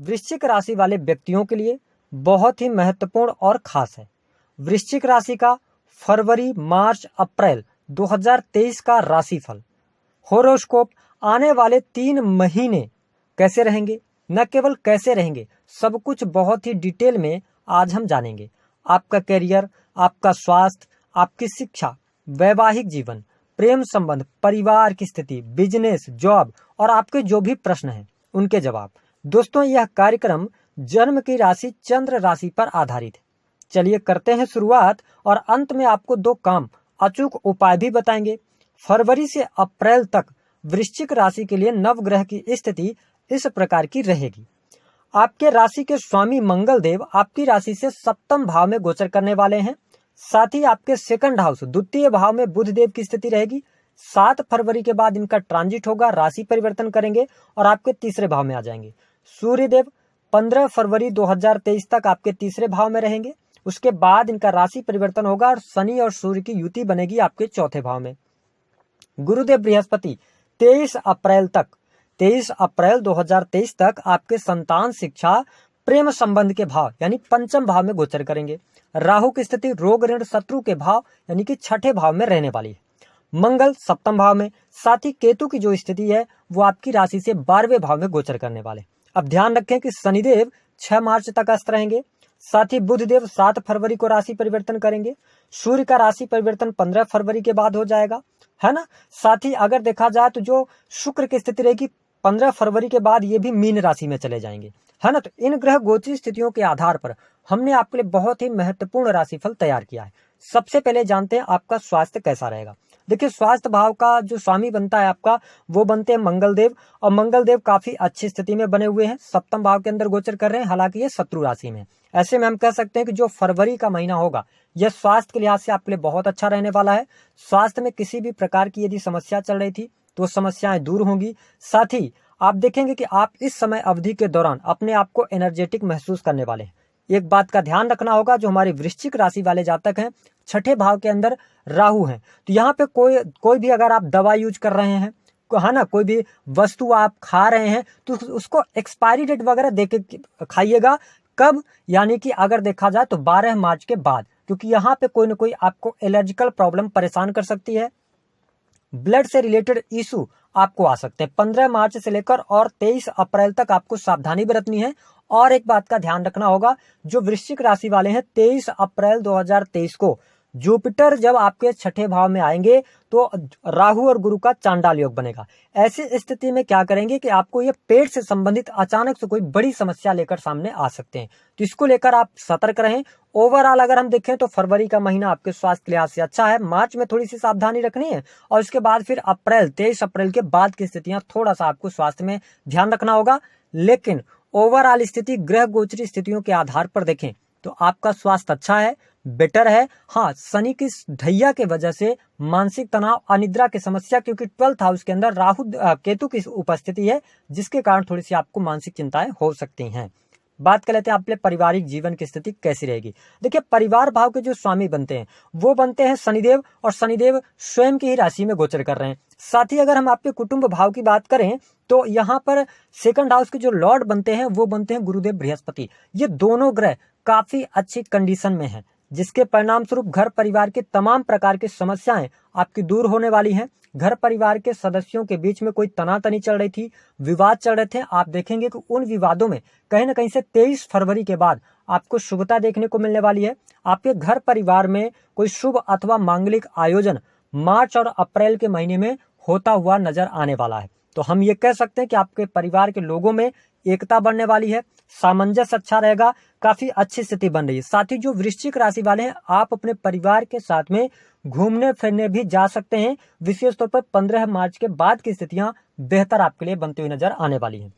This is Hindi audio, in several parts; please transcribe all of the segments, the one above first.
वृश्चिक राशि वाले व्यक्तियों के लिए बहुत ही महत्वपूर्ण और खास है। वृश्चिक राशि का फरवरी, मार्च, अप्रैल 2023 का राशिफल होरोस्कोप आने वाले 3 महीने कैसे रहेंगे, न केवल कैसे रहेंगे, सब कुछ बहुत ही डिटेल में आज हम जानेंगे। आपका करियर, आपका स्वास्थ्य, आपकी शिक्षा, वैवाहिक जीवन, प्रेम संबंध, परिवार की स्थिति, बिजनेस, जॉब और आपके जो भी प्रश्न हैं उनके जवाब। दोस्तों, यह कार्यक्रम जन्म की राशि चंद्र राशि पर आधारित है। चलिए करते हैं शुरुआत और अंत में आपको 2 काम अचूक उपाय भी बताएंगे। फरवरी से अप्रैल तक वृश्चिक राशि के लिए नवग्रह की स्थिति इस प्रकार की रहेगी। आपके राशि के स्वामी मंगल देव आपकी राशि से 7वें भाव में गोचर करने वाले हैं। साथ ही आपके 2nd हाउस, द्वितीय भाव में बुध देव की स्थिति रहेगी। 7 फरवरी के बाद इनका ट्रांजिट होगा, राशि परिवर्तन करेंगे और आपके 3रे भाव में आ जाएंगे। सूर्य देव 15 फरवरी 2023 तक आपके 3रे भाव में रहेंगे। उसके बाद इनका राशि परिवर्तन होगा और शनि और सूर्य की युति बनेगी आपके 4थे भाव में। गुरुदेव बृहस्पति 23 अप्रैल 2023 तक आपके संतान, शिक्षा, प्रेम संबंध के भाव यानी 5वें भाव में गोचर करेंगे। राहु की स्थिति रोग, ऋण, शत्रु के भाव यानी कि 6ठे भाव में रहने वाली है। मंगल 7वें भाव में, साथ ही केतु की जो स्थिति है वो आपकी राशि से 12वें भाव में गोचर करने वाले। अब ध्यान रखें कि शनिदेव 6 मार्च तक अस्त रहेंगे। साथ ही बुध देव 7 फरवरी को राशि परिवर्तन करेंगे। सूर्य का राशि परिवर्तन 15 फरवरी के बाद हो जाएगा, है ना। साथ ही अगर देखा जाए तो जो शुक्र की स्थिति रहेगी 15 फरवरी के बाद ये भी मीन राशि में चले जाएंगे, है ना। तो इन ग्रह गोचरी स्थितियों के आधार पर हमने आपके लिए बहुत ही महत्वपूर्ण राशिफल तैयार किया है। सबसे पहले जानते हैं आपका स्वास्थ्य कैसा रहेगा। देखिए, स्वास्थ्य भाव का जो स्वामी बनता है आपका, वो बनते हैं मंगल देव, और मंगल देव काफी अच्छी स्थिति में बने हुए हैं, 7वें भाव के अंदर गोचर कर रहे हैं। हालांकि ये शत्रु राशि में। ऐसे में हम कह सकते हैं कि जो फरवरी का महीना होगा यह स्वास्थ्य के लिहाज से आपके लिए बहुत अच्छा रहने वाला है। स्वास्थ्य में किसी भी प्रकार की यदि समस्या चल रही थी तो समस्याएं दूर होंगी। साथ ही आप देखेंगे कि आप इस समय अवधि के दौरान अपने आप को एनर्जेटिक महसूस करने वाले हैं। एक बात का ध्यान रखना होगा, जो हमारे वृश्चिक राशि वाले जातक हैं, 6ठे भाव के अंदर राहु हैं, तो यहाँ पे कोई भी अगर आप दवा यूज कर रहे हैं, है ना, कोई भी वस्तु आप खा रहे हैं तो उसको एक्सपायरी डेट वगैरह देख के खाइएगा। कब? यानी कि अगर देखा जाए तो 12 मार्च के बाद, क्योंकि यहाँ पे कोई ना कोई आपको एलर्जिकल प्रॉब्लम परेशान कर सकती है। ब्लड से रिलेटेड इशू आपको आ सकते हैं। 15 मार्च से लेकर और 23 अप्रैल तक आपको सावधानी बरतनी है। और एक बात का ध्यान रखना होगा, जो वृश्चिक राशि वाले हैं, 23 अप्रैल 2023 को जुपिटर जब आपके 6ठे भाव में आएंगे तो राहु और गुरु का चांडाल योग बनेगा। ऐसी स्थिति में क्या करेंगे कि आपको ये पेट से संबंधित अचानक से कोई बड़ी समस्या लेकर सामने आ सकते हैं, तो इसको लेकर आप सतर्क रहें। ओवरऑल अगर हम देखें तो फरवरी का महीना आपके स्वास्थ्य के लिहाज से अच्छा है। मार्च में थोड़ी सी सावधानी रखनी है और उसके बाद फिर अप्रैल, 23 अप्रैल के बाद की स्थितियां थोड़ा सा आपको स्वास्थ्य में ध्यान रखना होगा। लेकिन ओवरऑल स्थिति ग्रह गोचरी स्थितियों के आधार पर देखें तो आपका स्वास्थ्य अच्छा है, बेटर है। हाँ, शनि की ढैया के वजह से मानसिक तनाव, अनिद्रा की समस्या, क्योंकि 12th हाउस के अंदर राहु केतु की उपस्थिति है, जिसके कारण थोड़ी सी आपको मानसिक चिंताएं हो सकती हैं। बात कर लेते हैं आपके पारिवारिक जीवन की स्थिति कैसी रहेगी। देखिए, परिवार भाव के जो स्वामी बनते हैं वो बनते हैं शनिदेव, और शनिदेव स्वयं की ही राशि में गोचर कर रहे हैं। साथ ही अगर हम आपके कुटुंब भाव की बात करें तो यहाँ पर 2nd हाउस के जो लॉर्ड बनते हैं वो बनते हैं गुरुदेव बृहस्पति। ये दोनों ग्रह काफी अच्छी कंडीशन में हैं, जिसके परिणाम स्वरूप घर परिवार के तमाम प्रकार की समस्याएं आपकी दूर होने वाली हैं। घर परिवार के सदस्यों के बीच में कोई तनातनी चल रही थी, विवाद चल रहे थे, आप देखेंगे कि उन विवादों में कहीं ना कहीं से 23 फरवरी के बाद आपको शुभता देखने को मिलने वाली है। आपके घर परिवार में कोई शुभ अथवा मांगलिक आयोजन मार्च और अप्रैल के महीने में होता हुआ नजर आने वाला है। तो हम ये कह सकते हैं कि आपके परिवार के लोगों में एकता बढ़ने वाली है, सामंजस्य अच्छा रहेगा, काफी अच्छी स्थिति बन रही है। साथ ही जो वृश्चिक राशि वाले हैं, आप अपने परिवार के साथ में घूमने फिरने भी जा सकते हैं। विशेष तौर पर 15 मार्च के बाद की स्थितियां बेहतर आपके लिए बनती हुई नजर आने वाली हैं।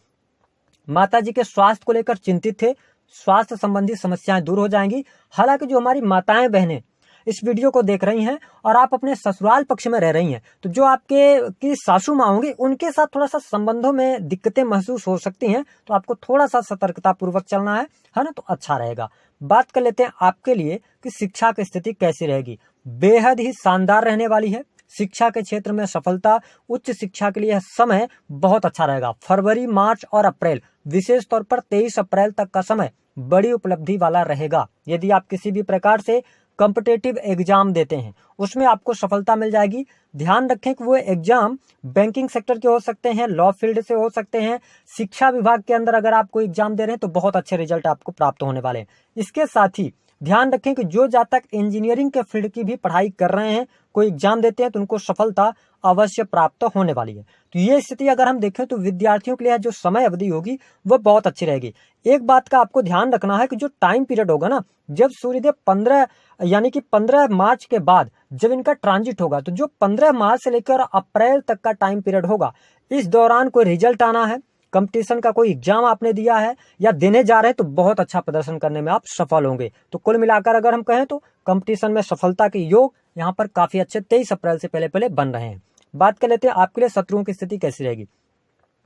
माता जी के स्वास्थ्य को लेकर चिंतित थे, स्वास्थ्य संबंधी समस्याएं दूर हो जाएंगी। हालांकि जो हमारी माताएं बहनें इस वीडियो को देख रही हैं और आप अपने ससुराल पक्ष में रह रही हैं, तो जो आपके की सासू माँ होंगी उनके साथ थोड़ा सा संबंधों में दिक्कतें महसूस हो सकती हैं, तो आपको थोड़ा सा सतर्कता पूर्वक चलना है ना, तो अच्छा रहेगा। बात कर लेते हैं आपके लिए कि शिक्षा की स्थिति कैसी रहेगी। बेहद ही शानदार रहने वाली है। शिक्षा के क्षेत्र में सफलता, उच्च शिक्षा के लिए समय बहुत अच्छा रहेगा। फरवरी, मार्च और अप्रैल विशेष तौर पर 23 अप्रैल तक का समय बड़ी उपलब्धि वाला रहेगा। यदि आप किसी भी प्रकार से कॉम्पिटिटिव एग्जाम देते हैं उसमें आपको सफलता मिल जाएगी। ध्यान रखें कि वो एग्जाम बैंकिंग सेक्टर के हो सकते हैं, लॉ फील्ड से हो सकते हैं, शिक्षा विभाग के अंदर अगर आप कोई एग्जाम दे रहे हैं तो बहुत अच्छे रिजल्ट आपको प्राप्त होने वाले हैं। इसके साथ ही ध्यान रखें कि जो जातक इंजीनियरिंग के फील्ड की भी पढ़ाई कर रहे हैं, कोई एग्जाम देते हैं तो उनको सफलता अवश्य प्राप्त होने वाली है। तो ये स्थिति अगर हम देखें तो विद्यार्थियों के लिए जो समय अवधि होगी वो बहुत अच्छी रहेगी। एक बात का आपको ध्यान रखना है कि जो टाइम पीरियड होगा ना, जब सूर्यदेव 15 मार्च के बाद जब इनका ट्रांजिट होगा, तो जो 15 मार्च से लेकर अप्रैल तक का टाइम पीरियड होगा, इस दौरान कोई रिजल्ट आना है, कंपटीशन का कोई एग्जाम आपने दिया है या देने जा रहे हैं, तो बहुत अच्छा प्रदर्शन करने में आप सफल होंगे। तो कुल मिलाकर अगर हम कहें तो कंपटीशन में सफलता के योग यहाँ पर काफी अच्छे 23 अप्रैल से पहले बन रहे हैं। बात कर लेते हैं आपके लिए शत्रुओं की स्थिति कैसी रहेगी।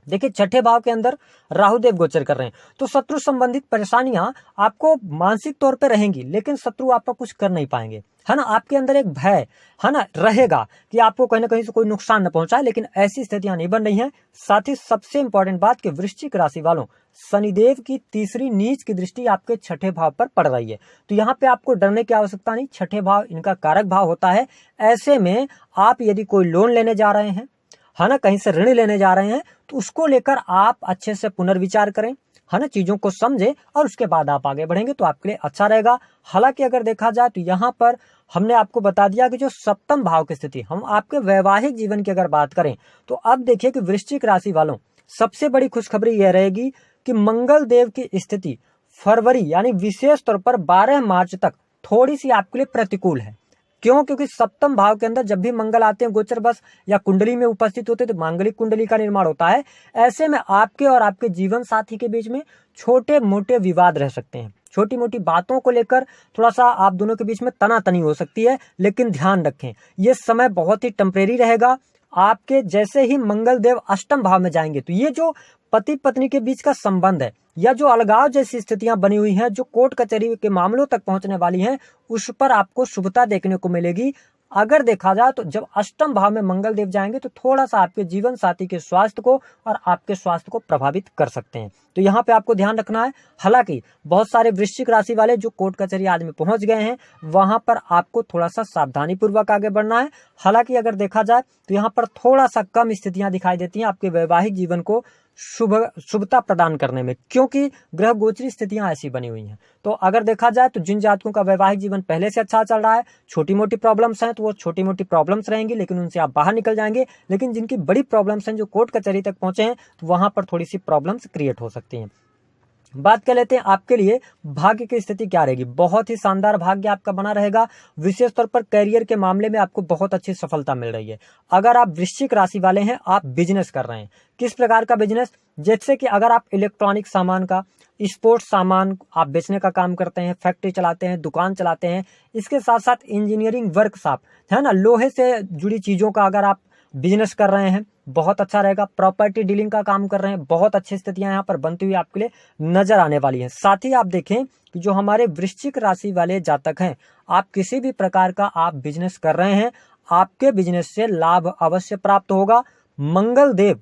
देखिए, छठे भाव के अंदर राहुदेव गोचर कर रहे हैं, तो शत्रु संबंधित परेशानियां आपको मानसिक तौर पे रहेंगी, लेकिन शत्रु आपका कुछ कर नहीं पाएंगे, है ना। आपके अंदर एक भय है ना रहेगा कि आपको कहीं ना कहीं से कोई नुकसान न पहुंचाए, लेकिन ऐसी स्थितियां नहीं बन रही हैं। साथ ही सबसे इंपॉर्टेंट बात कि वृश्चिक राशि वालों, शनिदेव की तीसरी नीच की दृष्टि आपके छठे भाव पर पड़ रही है, तो यहाँ पे आपको डरने की आवश्यकता नहीं। छठे भाव इनका कारक भाव होता है। ऐसे में आप यदि कोई लोन लेने जा रहे हैं, है ना, कहीं से ऋण लेने जा रहे हैं, तो उसको लेकर आप अच्छे से पुनर्विचार करें, है ना, चीजों को समझें और उसके बाद आप आगे बढ़ेंगे तो आपके लिए अच्छा रहेगा। हालांकि अगर देखा जाए तो यहाँ पर हमने आपको बता दिया कि जो सप्तम भाव की स्थिति, हम आपके वैवाहिक जीवन की अगर बात करें तो अब देखिए कि वृश्चिक राशि वालों, सबसे बड़ी खुशखबरी यह रहेगी कि मंगल देव की स्थिति फरवरी यानी विशेष तौर पर 12 मार्च तक थोड़ी सी आपके लिए प्रतिकूल है। क्यों? क्योंकि सप्तम भाव के अंदर जब भी मंगल आते हैं गोचर बस या कुंडली में उपस्थित होते हैं तो मांगलिक कुंडली का निर्माण होता है। ऐसे में आपके और आपके जीवन साथी के बीच में छोटे मोटे विवाद रह सकते हैं, छोटी मोटी बातों को लेकर थोड़ा सा आप दोनों के बीच में तनातनी हो सकती है। लेकिन ध्यान रखें, यह समय बहुत ही टेम्परेरी रहेगा। आपके जैसे ही मंगल देव अष्टम भाव में जाएंगे तो ये जो पति पत्नी के बीच का संबंध है या जो अलगाव जैसी स्थितियां बनी हुई हैं, जो कोर्ट कचहरी के मामलों तक पहुंचने वाली हैं, उस पर आपको शुभता देखने को मिलेगी। अगर देखा जाए तो जब अष्टम भाव में मंगल देव जाएंगे तो थोड़ा सा आपके जीवन साथी के स्वास्थ्य को और आपके स्वास्थ्य को प्रभावित कर सकते हैं, तो यहाँ पे आपको ध्यान रखना है। हालांकि बहुत सारे वृश्चिक राशि वाले जो कोर्ट कचहरी आज में पहुंच गए हैं, वहां पर आपको थोड़ा सा सावधानी पूर्वक आगे बढ़ना है। हालांकि अगर देखा जाए तो यहाँ पर थोड़ा सा कम स्थितियां दिखाई देती हैं आपके वैवाहिक जीवन को शुभता प्रदान करने में, क्योंकि ग्रह गोचरी स्थितियां ऐसी बनी हुई हैं। तो अगर देखा जाए तो जिन जातकों का वैवाहिक जीवन पहले से अच्छा चल रहा है, छोटी मोटी प्रॉब्लम्स हैं तो वो छोटी मोटी प्रॉब्लम्स रहेंगी, लेकिन उनसे आप बाहर निकल जाएंगे। लेकिन जिनकी बड़ी प्रॉब्लम्स हैं, जो कोर्ट कचहरी तक पहुंचे हैं, तो वहां पर थोड़ी सी प्रॉब्लम्स क्रिएट हो सकती हैं। बात कर लेते हैं आपके लिए भाग्य की स्थिति क्या रहेगी। बहुत ही शानदार भाग्य आपका बना रहेगा। विशेष तौर पर करियर के मामले में आपको बहुत अच्छी सफलता मिल रही है। अगर आप वृश्चिक राशि वाले हैं, आप बिजनेस कर रहे हैं, किस प्रकार का बिजनेस, जैसे कि अगर आप इलेक्ट्रॉनिक सामान का, स्पोर्ट्स सामान आप बेचने का काम करते हैं, फैक्ट्री चलाते हैं, दुकान चलाते हैं, इसके साथ साथ इंजीनियरिंग वर्कशॉप, है ना, लोहे से जुड़ी चीजों का अगर आप बिजनेस कर रहे हैं, बहुत अच्छा रहेगा। प्रॉपर्टी डीलिंग का काम कर रहे हैं, बहुत अच्छी स्थितियां यहाँ पर बनती हुई आपके लिए नजर आने वाली हैं। साथ ही आप देखें कि जो हमारे वृश्चिक राशि वाले जातक हैं, आप किसी भी प्रकार का आप बिजनेस कर रहे हैं, आपके बिजनेस से लाभ अवश्य प्राप्त होगा। मंगल देव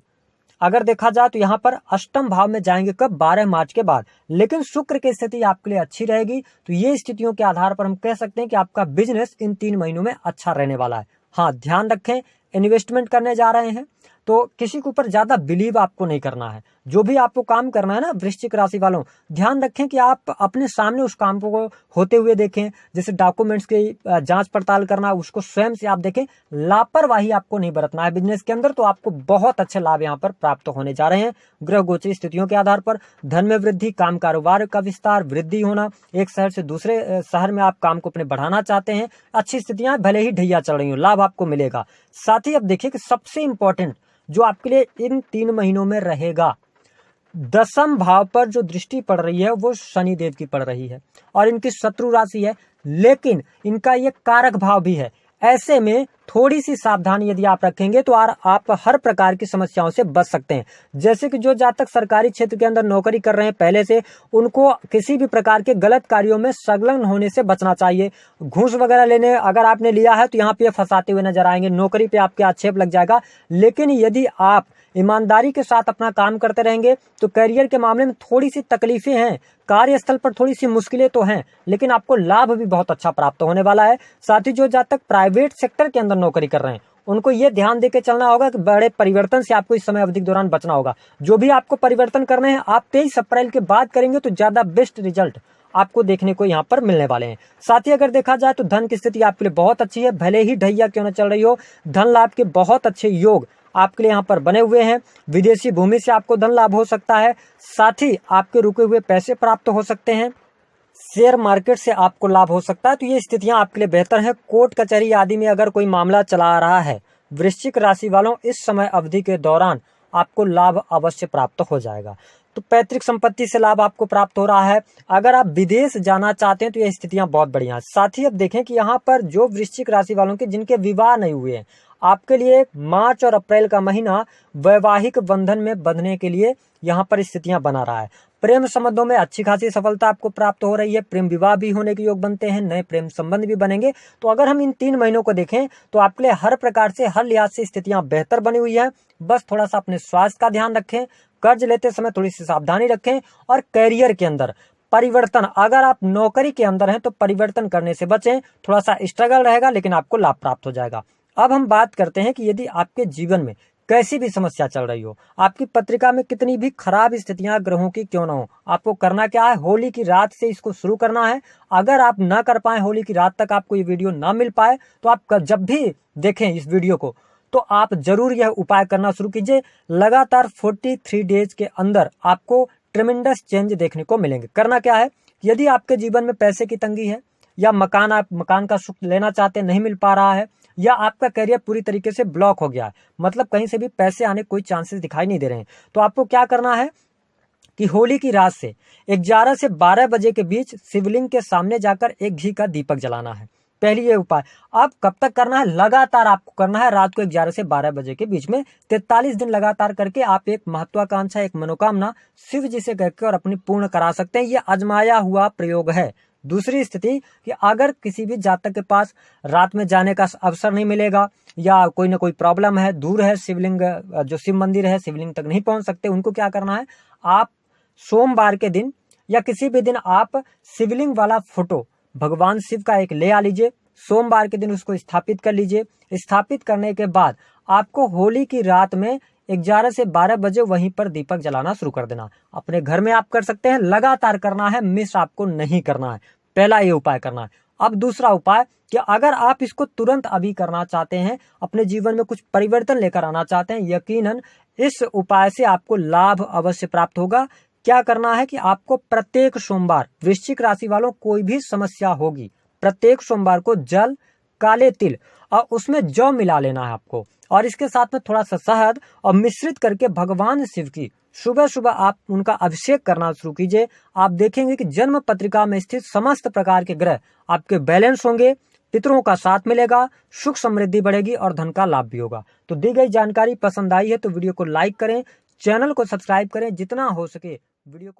अगर देखा जाए तो यहाँ पर अष्टम भाव में जाएंगे कब, 12 मार्च के बाद, लेकिन शुक्र की स्थिति आपके लिए अच्छी रहेगी। तो ये स्थितियों के आधार पर हम कह सकते हैं कि आपका बिजनेस इन 3 महीनों में अच्छा रहने वाला है। हाँ, ध्यान रखें, इन्वेस्टमेंट करने जा रहे हैं तो किसी के ऊपर ज्यादा बिलीव आपको नहीं करना है। जो भी आपको काम करना है ना वृश्चिक राशि वालों, ध्यान रखें कि आप अपने सामने उस काम को होते हुए देखें। जैसे डॉक्यूमेंट्स की जांच पड़ताल करना, उसको स्वयं से आप देखें। लापरवाही आपको नहीं बरतना है बिजनेस के अंदर, तो आपको बहुत अच्छे लाभ यहाँ पर प्राप्त होने जा रहे हैं। ग्रह गोचरी स्थितियों के आधार पर धन में वृद्धि, काम कारोबार का विस्तार, वृद्धि होना, एक शहर से दूसरे शहर में आप काम को अपने बढ़ाना चाहते हैं, अच्छी स्थितियां भले ही ढैया चल रही हो, लाभ आपको मिलेगा। साथ ही अब देखिए कि सबसे इंपॉर्टेंट जो आपके लिए इन 3 महीनों में रहेगा, 10वें भाव पर जो दृष्टि पड़ रही है वो शनि देव की पड़ रही है और इनकी शत्रु राशि है, लेकिन इनका ये कारक भाव भी है। ऐसे में थोड़ी सी सावधानी यदि आप रखेंगे तो आप हर प्रकार की समस्याओं से बच सकते हैं। जैसे कि जो जातक सरकारी क्षेत्र के अंदर नौकरी कर रहे हैं पहले से, उनको किसी भी प्रकार के गलत कार्यों में संलग्न होने से बचना चाहिए। घूस वगैरह लेने अगर आपने लिया है तो यहाँ पे फंसाते हुए नजर आएंगे, नौकरी पे आपके आक्षेप लग जाएगा। लेकिन यदि आप ईमानदारी के साथ अपना काम करते रहेंगे तो करियर के मामले में थोड़ी सी तकलीफें हैं, कार्यस्थल पर थोड़ी सी मुश्किलें तो हैं, लेकिन आपको लाभ भी बहुत अच्छा प्राप्त होने वाला है। साथ ही जो जातक प्राइवेट सेक्टर के अंदर नौकरी कर रहे हैं उनको ये ध्यान देकर चलना होगा कि बड़े परिवर्तन से आपको इस समय अवधि के दौरान बचना होगा। जो भी आपको परिवर्तन करने हैं आप 23 अप्रैल के बाद करेंगे तो ज्यादा बेस्ट रिजल्ट आपको देखने को यहाँ पर मिलने वाले हैं। साथ ही अगर देखा जाए तो धन की स्थिति आपके लिए बहुत अच्छी है, भले ही ढैया क्यों न चल रही हो, धन लाभ के बहुत अच्छे योग आपके लिए यहाँ पर बने हुए हैं। विदेशी भूमि से आपको धन लाभ हो सकता है, साथ ही आपके रुके हुए पैसे प्राप्त हो सकते हैं, शेयर मार्केट से आपको लाभ हो सकता है। तो ये स्थितियां आपके लिए बेहतर हैं। कोर्ट कचहरी आदि में अगर कोई मामला चला आ रहा है, वृश्चिक राशि वालों इस समय अवधि के दौरान आपको लाभ अवश्य प्राप्त हो जाएगा। तो पैतृक संपत्ति से लाभ आपको प्राप्त हो रहा है। अगर आप विदेश जाना चाहते हैं तो ये स्थितियां बहुत बढ़िया हैं। साथ ही अब देखें कि यहाँ पर जो वृश्चिक राशि वालों के जिनके विवाह नहीं हुए हैं, आपके लिए मार्च और अप्रैल का महीना वैवाहिक बंधन में बंधने के लिए यहाँ पर स्थितियां बना रहा है। प्रेम संबंधों में अच्छी खासी सफलता आपको प्राप्त हो रही है, प्रेम विवाह भी होने के योग बनते हैं, नए प्रेम संबंध भी बनेंगे। तो अगर हम इन 3 महीनों को देखें तो आपके लिए हर प्रकार से, हर लिहाज से स्थितियां बेहतर बनी हुई है। बस थोड़ा सा अपने स्वास्थ्य का ध्यान रखें, कर्ज लेते समय थोड़ी सी सावधानी रखें, और कैरियर के अंदर परिवर्तन, अगर आप नौकरी के अंदर हैं तो परिवर्तन करने से बचें। थोड़ा सा स्ट्रगल रहेगा लेकिन आपको लाभ प्राप्त हो जाएगा। अब हम बात करते हैं कि यदि आपके जीवन में कैसी भी समस्या चल रही हो, आपकी पत्रिका में कितनी भी खराब स्थितियां ग्रहों की क्यों ना हो, आपको करना क्या है, होली की रात से इसको शुरू करना है। अगर आप ना कर पाए, होली की रात तक आपको ये वीडियो ना मिल पाए, तो आप जब भी देखें इस वीडियो को तो आप जरूर यह उपाय करना शुरू कीजिए। लगातार 43 डेज के अंदर आपको ट्रेमेंडस चेंज देखने को मिलेंगे। करना क्या है, यदि आपके जीवन में पैसे की तंगी है, या आप मकान का सुख लेना चाहते हैं, नहीं मिल पा रहा है, या आपका करियर पूरी तरीके से ब्लॉक हो गया है, मतलब कहीं से भी पैसे आने कोई चांसेस दिखाई नहीं दे रहे हैं, तो आपको क्या करना है कि होली की रात से 11 से 12 बजे के बीच शिवलिंग के सामने जाकर एक घी का दीपक जलाना है। पहली ये उपाय आप कब तक करना है, लगातार आपको करना है, रात को 11 से 12 बजे के बीच में 43 दिन लगातार करके आप एक महत्वाकांक्षा, एक मनोकामना शिव जी से कहकर और अपनी पूर्ण करा सकते हैं। ये आजमाया हुआ प्रयोग है। दूसरी स्थिति कि अगर किसी भी जातक के पास रात में जाने का अवसर नहीं मिलेगा, या कोई ना कोई प्रॉब्लम है, दूर है शिवलिंग, जो शिव मंदिर है, शिवलिंग तक नहीं पहुंच सकते, उनको क्या करना है, आप सोमवार के दिन या किसी भी दिन आप शिवलिंग वाला फोटो भगवान शिव का एक ले आ लीजिए, सोमवार के दिन उसको स्थापित कर लीजिए। स्थापित करने के बाद आपको होली की रात में 11 से 12 बजे वहीं पर दीपक जलाना शुरू कर देना। अपने घर में आप कर सकते हैं, लगातार करना है, मिस आपको नहीं करना है। पहला ये उपाय करना है। अब दूसरा उपाय कि अगर आप इसको तुरंत अभी करना चाहते हैं, अपने जीवन में कुछ परिवर्तन लेकर आना चाहते हैं, यकीनन इस उपाय से आपको लाभ अवश्य प्राप्त होगा। क्या करना है कि आपको प्रत्येक सोमवार, वृश्चिक राशि वालों कोई भी समस्या होगी, प्रत्येक सोमवार को जल, काले तिल और उसमें जौ मिला लेना है आपको, और इसके साथ में थोड़ा सा शहद और मिश्रित करके भगवान शिव की सुबह सुबह आप उनका अभिषेक करना शुरू कीजिए। आप देखेंगे कि जन्म पत्रिका में स्थित समस्त प्रकार के ग्रह आपके बैलेंस होंगे, पितरों का साथ मिलेगा, सुख समृद्धि बढ़ेगी और धन का लाभ भी होगा। तो दी गई जानकारी पसंद आई है तो वीडियो को लाइक करें, चैनल को सब्सक्राइब करें, जितना हो सके वीडियो को